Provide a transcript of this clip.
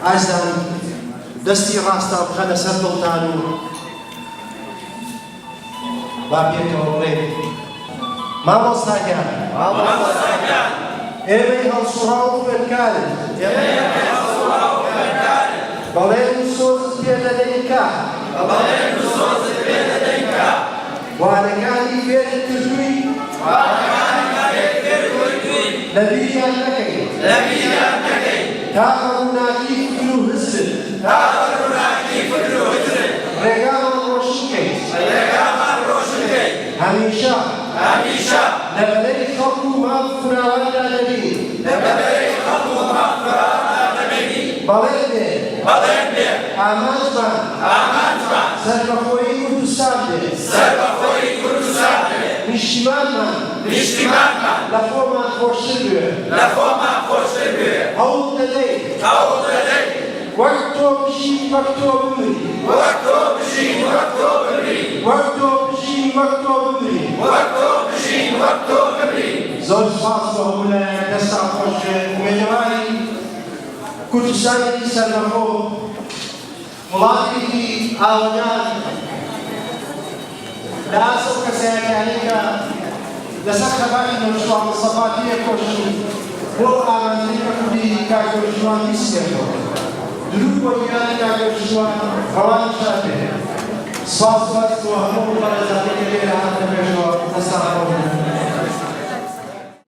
ئازان دەستی ڕاستە بخە لەسەر دڵتان و با پێکەوە بڵێن مامۆستاگیان ئێمەی هەڵسوڕا و خوێندکارن بەڵێن و سۆزت پێ دەدەین کە وانەکانی فێری کردووی لە بیریان نەکەین تا خەڕووناکی فکر و هزرت ڕێگامان ڕۆشن بکەیت هەمیشە لەبەرەی خەڵک و ماڵ فراواندا دەبین بەڵێن بێ ئامانجمان سەربەخۆیی کوردستان بێ نیشتیمانمان لە خۆمان خۆشتر بێ هەوڵ دەدەین وەک تۆ بژین وەک تۆ بمری زۆر سپاس بۆ هەموو لایەن دەستا خۆش وێنەواری کوردستانێکی سەربەخۆ وڵاتێکی ئاوەدان لە ئاسڵ کەسایەکانێکە لەسەر خەباری نەوشەوان مستەفا تێکۆشن بۆ ئامانجەی بەکوردی کاکۆژوان بیستێتەوە درود بۆ گیانی کاکۆژوان ڕەوان شادێ سپاس بۆ هەموو بەڕێزانێکی لێرە هاتنە پێشەوە دەستا خۆش